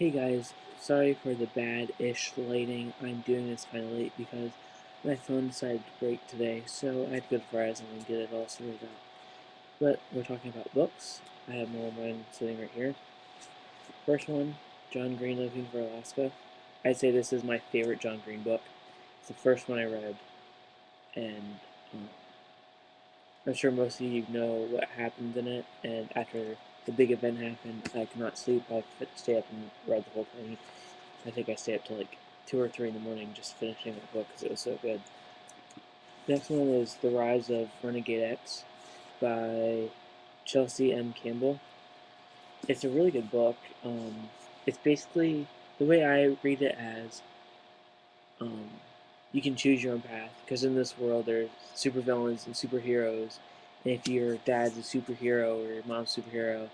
Hey guys, sorry for the bad-ish lighting. I'm doing this kind of late because my phone decided to break today, so I had to go to Verizon and get it all sorted out. But we're talking about books. I have more of mine sitting right here. First one, John Green Looking for Alaska. I'd say this is my favorite John Green book. It's the first one I read, and um, I'm sure most of you know what happened in it, and after the big event happened, I could not sleep. I stayed up and read the whole thing. I think I stayed up till like 2 or 3 in the morning just finishing the book because it was so good. Next one is The Rise of Renegade X by Chelsea M. Campbell. It's a really good book. It's basically the way I read it as um, you can choose your own path because in this world there's supervillains and superheroes, and if your dad's a superhero or your mom's a superhero,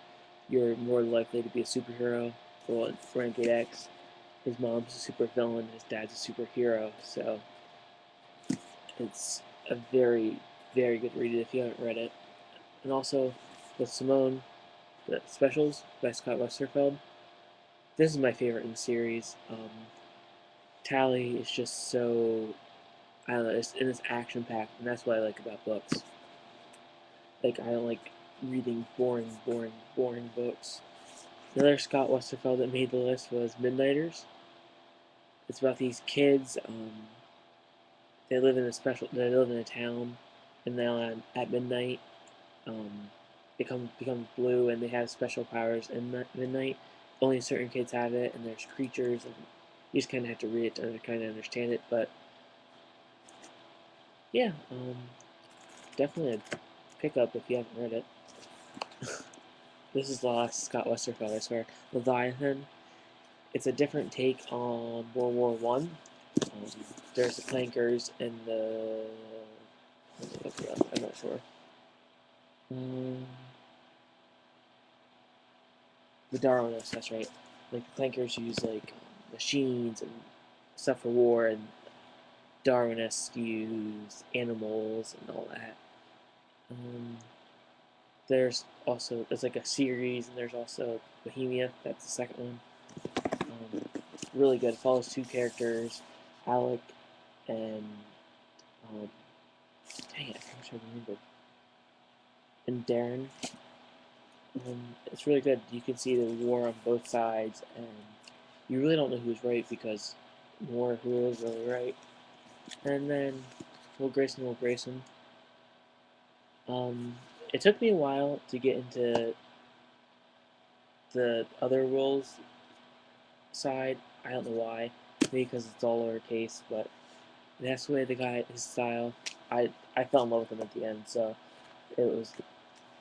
you're more likely to be a superhero. Well, Renegade X, his mom's a supervillain, his dad's a superhero, so it's a very, very good read if you haven't read it. And also, with Simone, the Specials by Scott Westerfeld. This is my favorite in the series. Tally is just so, I don't know, it's action packed, and that's what I like about books. Like, I don't like reading boring, boring, boring books. Another Scott Westerfeld that made the list was Midnighters. It's about these kids. They live in a special. They live in a town, and then at midnight, um, become blue, and they have special powers. In midnight, only certain kids have it, and there's creatures, and you just kind of have to read it to kind of understand it. But yeah, definitely a pickup if you haven't read it. This is the last Scott Westerfeld, I swear. Leviathan. It's a different take on World War I. There's the clankers and the. I'm not sure. Um, the Darwinists, that's right. Like the clankers use like machines and stuff for war, and Darwinists use animals and all that. Um, there's like a series, and there's also Bohemia. That's the second one. Really good. It follows two characters, Alec and um, dang it, I wish I remembered. And Darren. It's really good. You can see the war on both sides, and you really don't know who's right because more who is really right. And then Will Grayson. Um, it took me a while to get into the other Will's side. I don't know why. Maybe because it's all lowercase, but that's the way the guy, his style. I fell in love with him at the end, so it was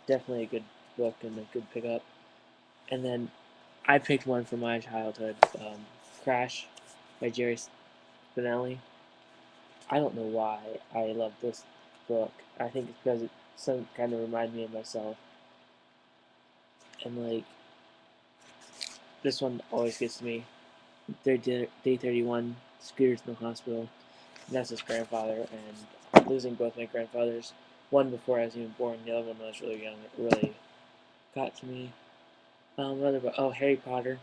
definitely a good book and a good pickup. And then I picked one from my childhood, Crash by Jerry Spinelli. I don't know why I love this book. I think it's because it some kind of reminded me of myself, and like this one always gets to me. Day 31, Scooter's in the hospital. And that's his grandfather, and losing both my grandfathers, one before I was even born, the other one when I was really young. It really got to me. Another book. Oh, Harry Potter.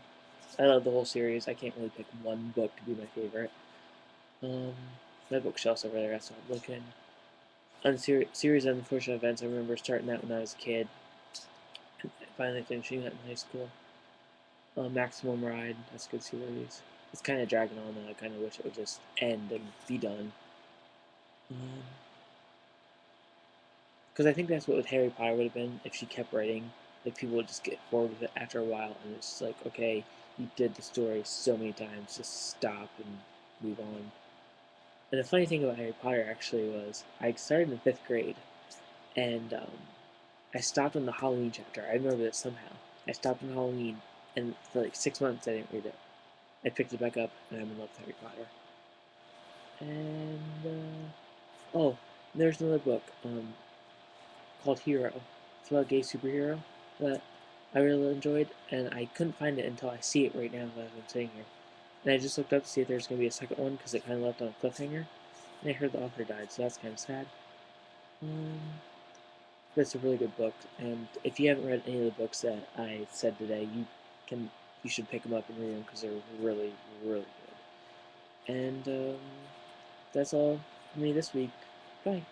I love the whole series. I can't really pick one book to be my favorite. Um, my bookshelf's over there. That's what I'm looking. On series of unfortunate events, I remember starting that when I was a kid, and finally finishing that in high school. Maximum Ride. That's a good series. It's kind of dragging on, though. I kind of wish it would just end and be done. Because I think that's what with Harry Potter would have been if she kept writing. Like people would just get bored with it after a while, and it's just like, okay, you did the story so many times, just stop and move on. And the funny thing about Harry Potter actually was I started in fifth grade, and I stopped on the Halloween chapter. I remember this somehow. I stopped on Halloween, and for like 6 months I didn't read it. I picked it back up, and I'm in love with Harry Potter. And oh, there's another book called Hero. It's about a gay superhero that I really enjoyed, and I couldn't find it until I see it right now as I'm sitting here. And I just looked up to see if there's going to be a second one because it kind of left on a cliffhanger. And I heard the author died, so that's kind of sad. Um, but it's a really good book, and if you haven't read any of the books that I said today, you can you should pick them up and read them because they're really, really good. And that's all for me this week. Bye.